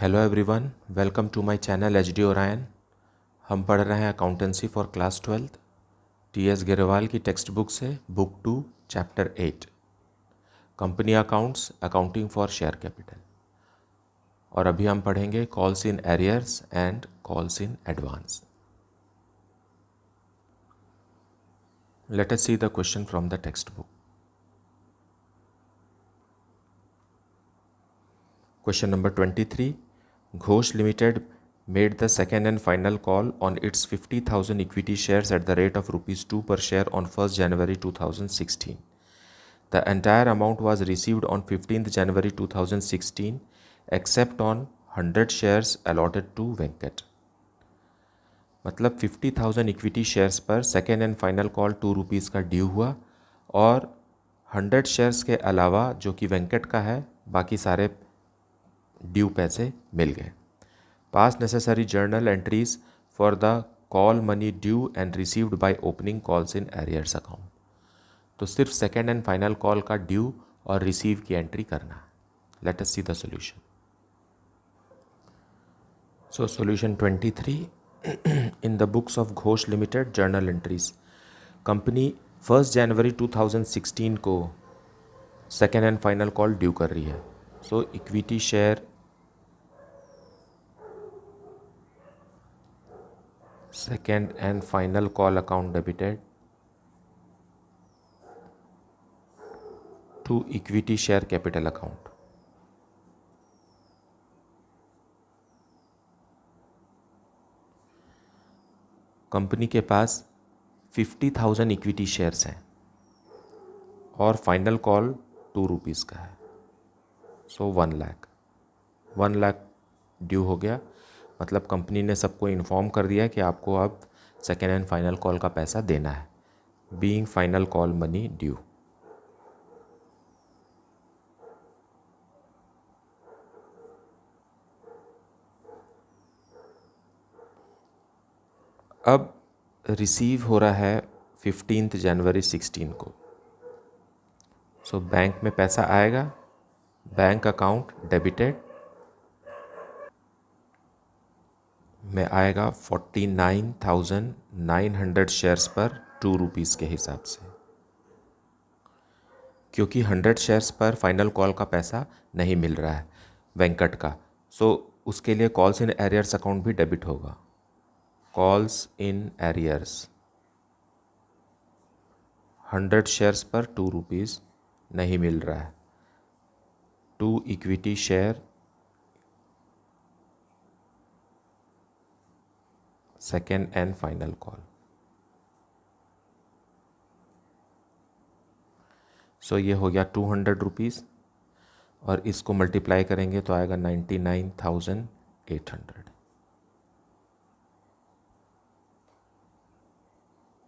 Hello everyone, welcome to my channel H D Orion. हम पढ़ रहे हैं accountancy for class 12 T S. Grewal की टेक्स्ट बुक से book 2 chapter 8 company accounts accounting for share capital. और अभी हम पढ़ेंगे calls in arrears and calls in advance. Let us see the question from the text book. Question number 23. Ghosh Limited made the second and final call on its 50,000 equity shares at the rate of rupees 2 per share on 1st January 2016. The entire amount was received on 15th January 2016 except on 100 shares allotted to Venkat. मतलब 50,000 equity shares पर second and final call 2 rupees का due हुआ और 100 shares के अलावा जो कि वेंकट का है बाकी सारे ड्यू पैसे मिल गए। Pass necessary journal entries for the call money due and received by opening calls in arrears account. तो सिर्फ सेकेंड एंड फाइनल कॉल का ड्यू और रिसीव की एंट्री करना है। Let us see the solution. So solution 23 in the books of Ghosh limited journal entries. Company 1 जनवरी 2016 को second and final call due कर रही है। So equity share second and final call account debited to equity share capital account. Company के पास 50,000 equity shares हैं और final call 2 rupees का है। सो 1 लाख ड्यू हो गया। मतलब कंपनी ने सबको इन्फॉर्म कर दिया कि आपको अब सेकेंड एंड फाइनल कॉल का पैसा देना है, being final call money due. अब रिसीव हो रहा है 15 जनवरी 16 को। सो बैंक में पैसा आएगा, बैंक अकाउंट डेबिटेड में आएगा 49,900 शेयर्स पर 2 रुपीज़ के हिसाब से, क्योंकि 100 शेयर्स पर फाइनल कॉल का पैसा नहीं मिल रहा है वेंकट का। सो उसके लिए कॉल्स इन एरियर्स अकाउंट भी डेबिट होगा। कॉल्स इन एरियर्स 100 शेयर्स पर 2 रुपीज़ नहीं मिल रहा है। 2 equity share second and final call. So ये हो गया 200 रुपीज़ और इसको मल्टीप्लाई करेंगे तो आएगा 99,800।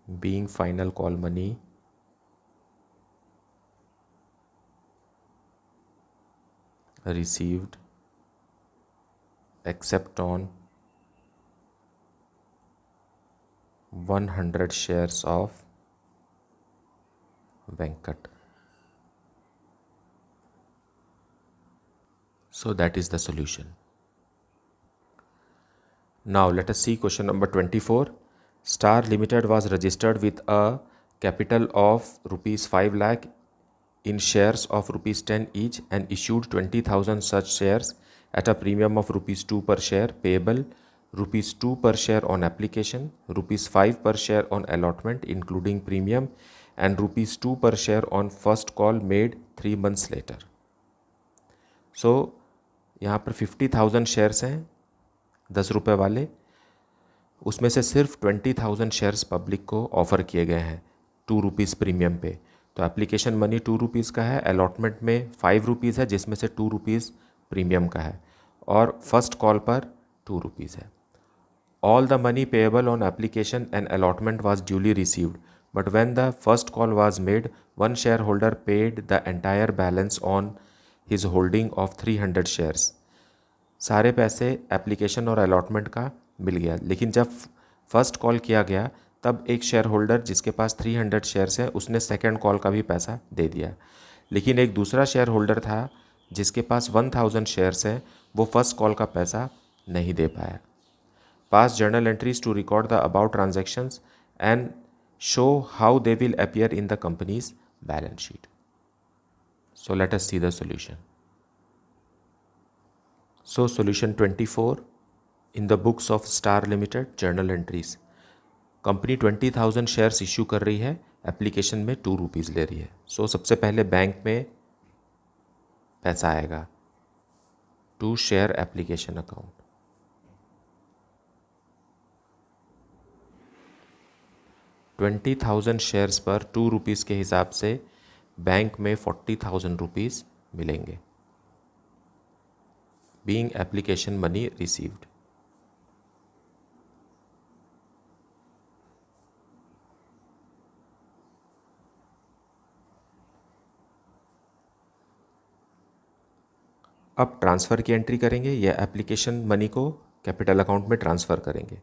Being final call money received except on 100 shares of Venkat. So that is the solution. Now let us see question number 24. Star Limited was registered with a capital of rupees 5 lakh in shares of rupees 10 each and issued 20,000 such shares at a premium of rupees 2 per share, payable rupees 2 per share on application, rupees 5 per share on allotment including premium, and rupees 2 per share on first call made 3 months later. So यहाँ पर 50,000 shares हैं 10 रुपये वाले, उसमें से सिर्फ 20,000 shares public को offer किए गए हैं 2 रुपीज़ प्रीमियम पे। तो एप्लीकेशन मनी 2 रुपीज़ का है, अलॉटमेंट में 5 रुपीज़ है जिसमें से 2 रुपीज़ प्रीमियम का है और फर्स्ट कॉल पर 2 रुपीज़ है। All the money payable on application and allotment was duly received but when the first call was made one share holder paid the entire balance on his holding of 300 shares. सारे पैसे application और allotment का मिल गया, लेकिन जब first call किया गया तब एक शेयर होल्डर जिसके पास 300 शेयर्स है उसने सेकंड कॉल का भी पैसा दे दिया, लेकिन एक दूसरा शेयर होल्डर था जिसके पास 1000 शेयर्स हैं वो फर्स्ट कॉल का पैसा नहीं दे पाया। Pass journal entries to record the about transactions and show how they will appear in the company's balance sheet. So let us see the solution. So solution 24, in the books of Star Limited journal entries, company 20,000 shares issue कर रही है, application में 2 rupees ले रही है। सो सबसे पहले bank में पैसा आएगा to share application account. $20,000 shares पर 2 रुपीज़ के हिसाब से बैंक में 40,000 रुपीज़ मिलेंगे। Being application money received. अब ट्रांसफ़र की एंट्री करेंगे या एप्लीकेशन मनी को कैपिटल अकाउंट में ट्रांसफ़र करेंगे।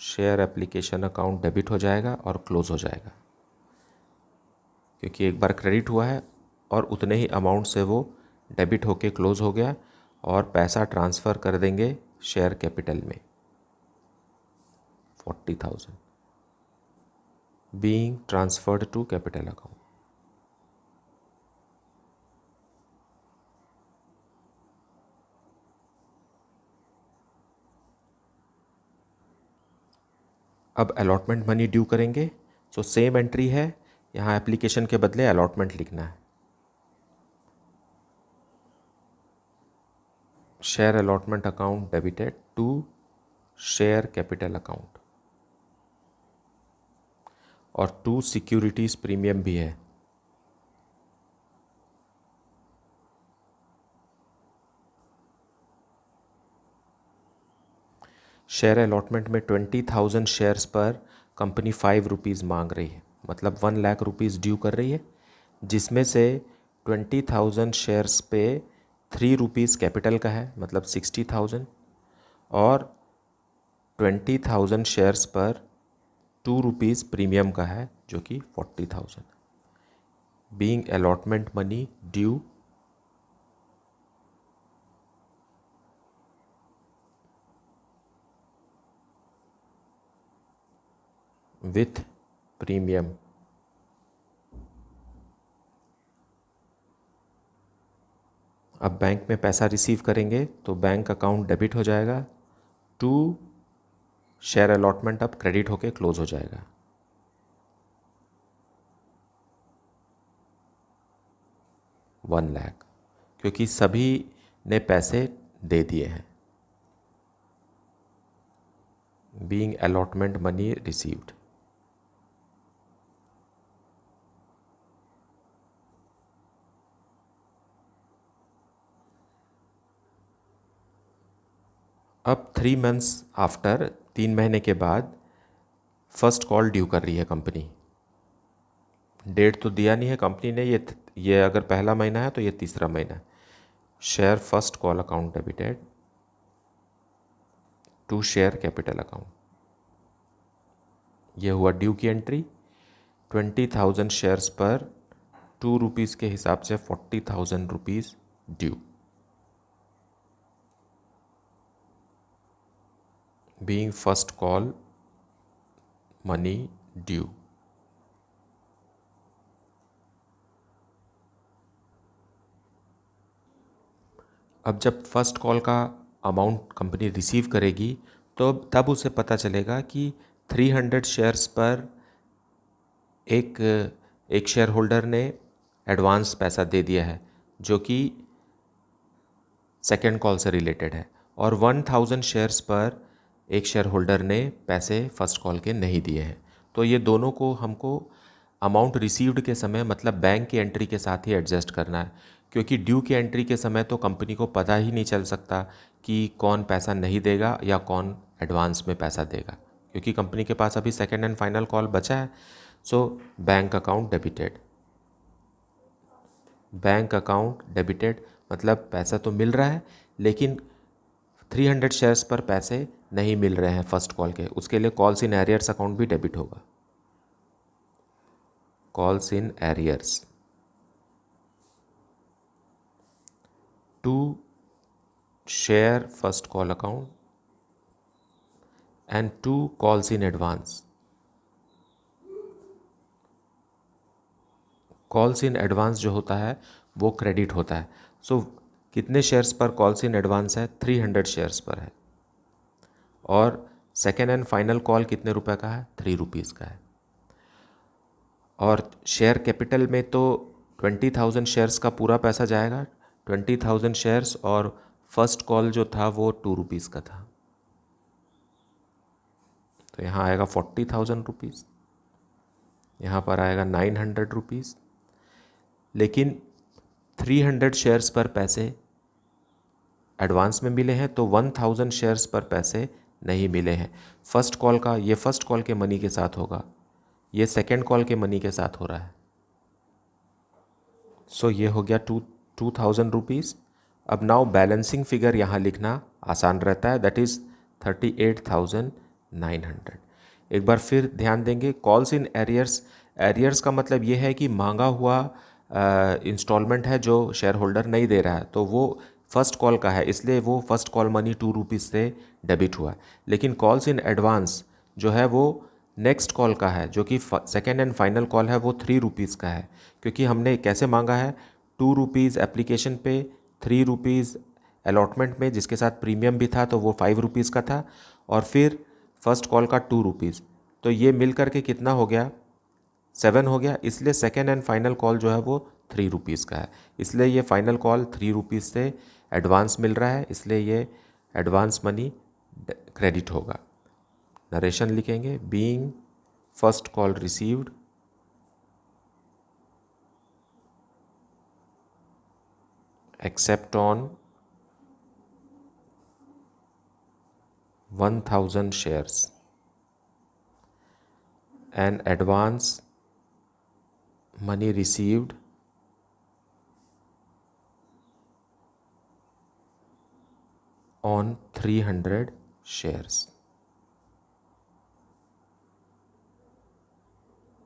शेयर एप्लीकेशन अकाउंट डेबिट हो जाएगा और क्लोज़ हो जाएगा, क्योंकि एक बार क्रेडिट हुआ है और उतने ही अमाउंट से वो डेबिट होके क्लोज़ हो गया और पैसा ट्रांसफ़र कर देंगे शेयर कैपिटल में 40,000 being transferred to capital account. अब अलॉटमेंट मनी ड्यू करेंगे। सो सेम एंट्री है, यहाँ एप्लीकेशन के बदले अलॉटमेंट लिखना है। Share allotment account debited to share capital account, और टू सिक्योरिटीज प्रीमियम भी है। शेयर अलॉटमेंट में 20,000 शेयर्स पर कंपनी 5 रुपीज़ मांग रही है, मतलब 1 लाख रुपीज़ ड्यू कर रही है, जिसमें से 20,000 शेयर्स पे 3 रुपीज़ कैपिटल का है, मतलब 60,000, और 20,000 शेयर्स पर 2 रुपीज़ प्रीमियम का है, जो कि 40,000। Being allotment money due with premium. अब बैंक में पैसा रिसीव करेंगे तो बैंक अकाउंट डेबिट हो जाएगा टू शेयर अलॉटमेंट, अब क्रेडिट होके क्लोज हो जाएगा। वन लाख, क्योंकि सभी ने पैसे दे दिए हैं। Being allotment money received. अब 3 मंथ्स आफ्टर, 3 महीने के बाद फर्स्ट कॉल ड्यू कर रही है कंपनी। डेट तो दिया नहीं है कंपनी ने, ये अगर पहला महीना है तो ये तीसरा महीना है। Share first call account debited to share capital account. ये हुआ ड्यू की एंट्री। 20,000 शेयर्स पर 2 रुपीज़ के हिसाब से 40,000 rupees due. Being first call money due. अब जब फर्स्ट कॉल का अमाउंट कंपनी रिसीव करेगी तो तब उसे पता चलेगा कि 300 शेयर्स पर एक शेयर होल्डर ने एडवांस पैसा दे दिया है, जो कि सेकेंड कॉल से रिलेटेड है, और 1000 शेयर्स पर एक शेयर होल्डर ने पैसे फर्स्ट कॉल के नहीं दिए हैं। तो ये दोनों को हमको अमाउंट रिसीव्ड के समय, मतलब बैंक की एंट्री के साथ ही एडजस्ट करना है, क्योंकि ड्यू की एंट्री के समय तो कंपनी को पता ही नहीं चल सकता कि कौन पैसा नहीं देगा या कौन एडवांस में पैसा देगा, क्योंकि कंपनी के पास अभी सेकेंड एंड फाइनल कॉल बचा है। So bank account debited. Bank account debited मतलब पैसा तो मिल रहा है, लेकिन 300 शेयर्स पर पैसे नहीं मिल रहे हैं फर्स्ट कॉल के, उसके लिए कॉल्स इन एरियर्स अकाउंट भी डेबिट होगा। Calls in arrears. To share first call account and 2 calls in advance. Calls in advance जो होता है वो क्रेडिट होता है। सो कितने शेयर्स पर कॉल्स इन एडवांस है? 300 शेयर्स पर है। और सेकेंड एंड फाइनल कॉल कितने रुपए का है? 3 रुपीज़ का है। और शेयर कैपिटल में तो 20,000 शेयर्स का पूरा पैसा जाएगा, 20,000 शेयर्स, और फर्स्ट कॉल जो था वो 2 रुपीज़ का था, तो यहाँ आएगा 40,000 रुपीज़, यहाँ पर आएगा 900 रुपीज़। लेकिन 300 शेयर्स पर पैसे एडवांस में मिले हैं, तो 1000 शेयर्स पर पैसे नहीं मिले हैं। फर्स्ट कॉल का, ये फर्स्ट कॉल के मनी के साथ होगा, ये सेकेंड कॉल के मनी के साथ हो रहा है। सो ये हो गया 2,000 रुपीज़। अब नाउ बैलेंसिंग फिगर यहाँ लिखना आसान रहता है, दैट इज़ 38,900। एक बार फिर ध्यान देंगे, कॉल्स इन एरियर्स, एरियर्स का मतलब ये है कि मांगा हुआ इंस्टॉलमेंट है जो शेयर होल्डर नहीं दे रहा है, तो वो फर्स्ट कॉल का है, इसलिए वो फर्स्ट कॉल मनी 2 रुपीज़ से डेबिट हुआ है। लेकिन कॉल्स इन एडवांस जो है वो नेक्स्ट कॉल का है, जो कि सेकेंड एंड फाइनल कॉल है, वो 3 रुपीज़ का है, क्योंकि हमने कैसे मांगा है, 2 रुपीज़ एप्लीकेशन पे, 3 रुपीज़ अलॉटमेंट में, जिसके साथ प्रीमियम भी था तो वो 5 रुपीज़ का था, और फिर फर्स्ट कॉल का 2 रुपीज़, तो ये मिल करके कितना हो गया? 7 हो गया। इसलिए सेकेंड एंड फाइनल कॉल जो है वो 3 रुपीज़ का है, इसलिए ये फाइनल कॉल 3 रुपीज़ से एडवांस मिल रहा है, इसलिए ये एडवांस मनी क्रेडिट होगा। नरेशन लिखेंगे, being first call received except on 1000 shares and advance money received on 300 shares.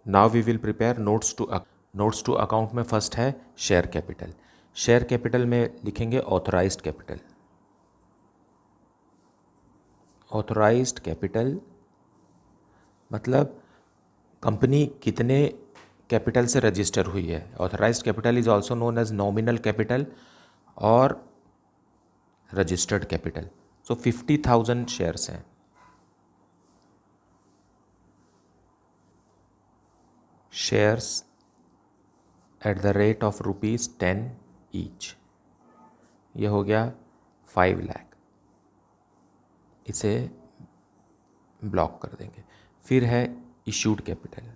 Now we will prepare notes to account में फर्स्ट है शेयर कैपिटल। शेयर कैपिटल में लिखेंगे ऑथराइज्ड कैपिटल। ऑथराइज्ड कैपिटल मतलब company कितने capital से register हुई है। Authorised capital is also known as nominal capital और रजिस्टर्ड कैपिटल। सो 50,000 शेयर्स हैं। Shares at the rate of ₹10 each, ये हो गया 5 लाख, इसे ब्लॉक कर देंगे। फिर है इश्यूड कैपिटल।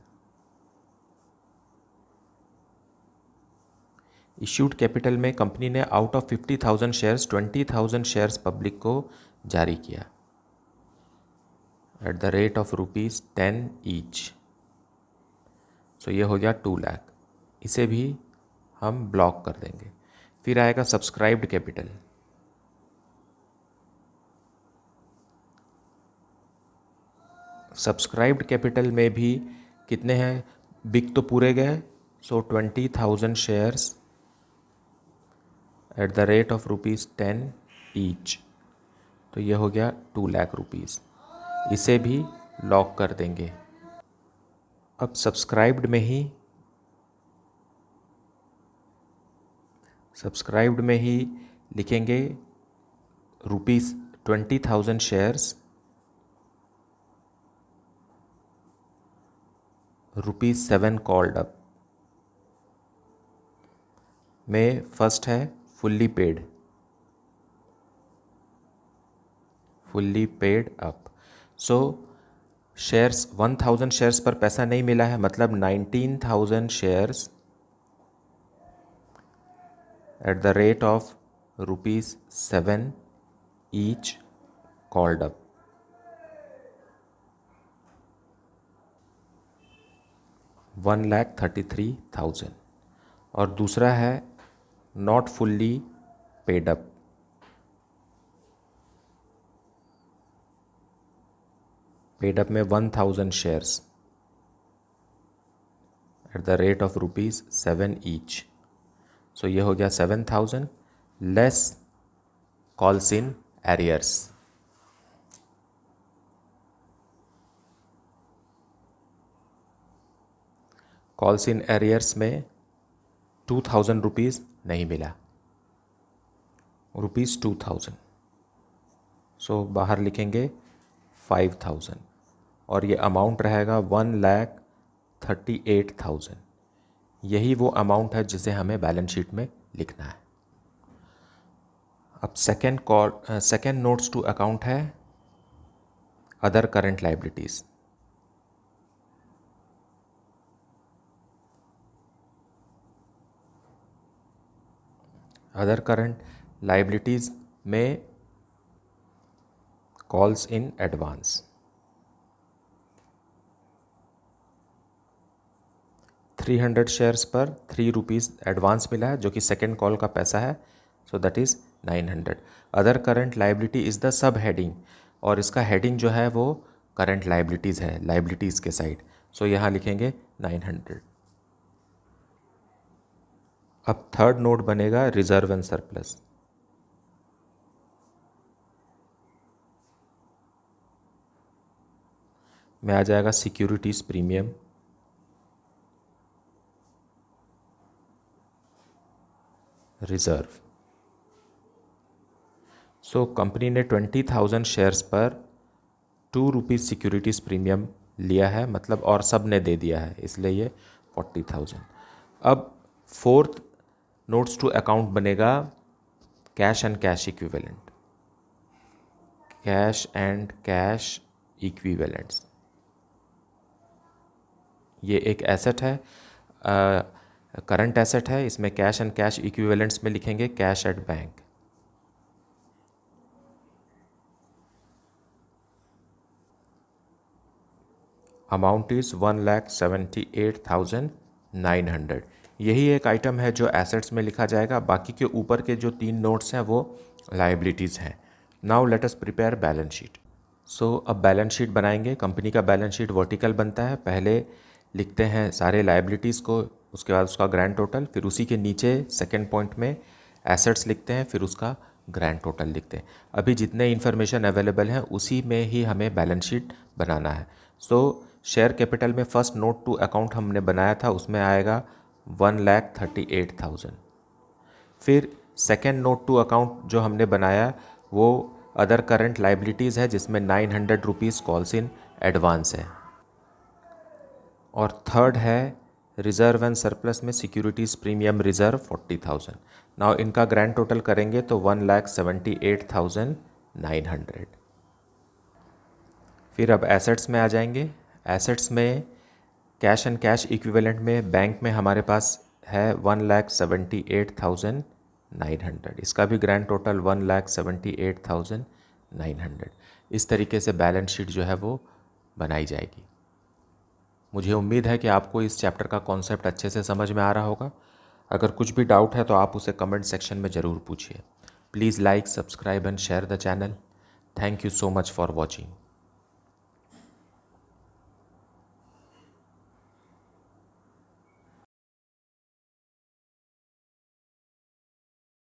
इश्यूड कैपिटल में कंपनी ने out of 50,000 shares 20,000 shares public को जारी किया at the rate of ₹10 each, so ये हो गया 2 लाख, इसे भी हम ब्लॉक कर देंगे। फिर आएगा सब्सक्राइब्ड कैपिटल। सब्सक्राइब्ड कैपिटल में भी कितने हैं? बिक तो पूरे गए, सो 20,000 shares at the rate of ₹10 each, तो ये हो गया 2 लाख रुपीज़, इसे भी लॉक कर देंगे। अब सब्सक्राइब्ड में ही लिखेंगे ₹20,000 शेयर्स ₹7 कॉल्ड अप में फर्स्ट है fully paid up. So shares 1000 shares पर पैसा नहीं मिला है, मतलब 19,000 shares at the rate of ₹7 each called up. $1,33,000। और दूसरा है not fully paid up. Paid up में 1000 shares at the rate of ₹7 each, so ये हो गया 7,000। Less calls in arrears. Calls in arrears में 2000 रुपीज़ नहीं मिला, ₹2000। सो बाहर लिखेंगे 5000 और ये अमाउंट रहेगा 1,38,000। यही वो अमाउंट है जिसे हमें बैलेंस शीट में लिखना है। अब सेकेंड नोट्स टू अकाउंट है other current liabilities. Other current liabilities में कॉल्स इन एडवांस। 300 शेयर्स पर ₹3 एडवांस मिला है जो कि सेकेंड कॉल का पैसा है, so that is 900। Other current liability is the sub heading और इसका हेडिंग जो है वो करंट लाइबिलिटीज़ है, लाइबिलिटीज़ के साइड, सो यहाँ लिखेंगे 900। अब थर्ड नोट बनेगा रिजर्व एंड सरप्लस। में आ जाएगा securities premium, reserve. So company ने 20,000 शेयर्स पर ₹2 सिक्योरिटीज़ प्रीमियम लिया है, मतलब और सब ने दे दिया है, इसलिए ये 40,000। अब फोर्थ नोट्स टू अकाउंट बनेगा cash and cash equivalent. Cash and cash equivalents, ये एक एसेट है, करंट एसेट है। इसमें कैश एंड कैश इक्विवेलेंट्स में लिखेंगे cash at bank. Amount is 1,78,900। यही एक आइटम है जो एसेट्स में लिखा जाएगा, बाकी के ऊपर के जो 3 नोट्स हैं वो लाइबिलिटीज़ हैं। Now let us prepare balance sheet. So अब बैलेंस शीट बनाएंगे। कंपनी का बैलेंस शीट वर्टिकल बनता है। पहले लिखते हैं सारे लाइबिलिटीज़ को, उसके बाद उसका ग्रैंड टोटल, फिर उसी के नीचे सेकेंड पॉइंट में एसेट्स लिखते हैं, फिर उसका ग्रैंड टोटल लिखते हैं। अभी जितने इन्फॉर्मेशन अवेलेबल हैं उसी में ही हमें बैलेंस शीट बनाना है। सो शेयर कैपिटल में फर्स्ट नोट टू अकाउंट हमने बनाया था, उसमें आएगा 1,38,000। फिर सेकेंड नोट टू अकाउंट जो हमने बनाया वो अदर करंट लाइबिलिटीज़ है, जिसमें 900 रुपीज़ कॉल्स इन एडवांस है। और थर्ड है रिजर्व एंड सरप्लस में सिक्योरिटीज़ प्रीमियम रिजर्व 40,000। नाउ इनका ग्रैंड टोटल करेंगे तो 1,78,900। फिर अब एसेट्स में आ जाएंगे। एसेट्स में कैश एंड कैश इक्विवेलेंट में बैंक में हमारे पास है 1,78,900। इसका भी ग्रैंड टोटल 1,78,900। इस तरीके से बैलेंस शीट जो है वो बनाई जाएगी। मुझे उम्मीद है कि आपको इस चैप्टर का कॉन्सेप्ट अच्छे से समझ में आ रहा होगा। अगर कुछ भी डाउट है तो आप उसे कमेंट सेक्शन में ज़रूर पूछिए। Please like, subscribe and share the channel. Thank you so much for watching.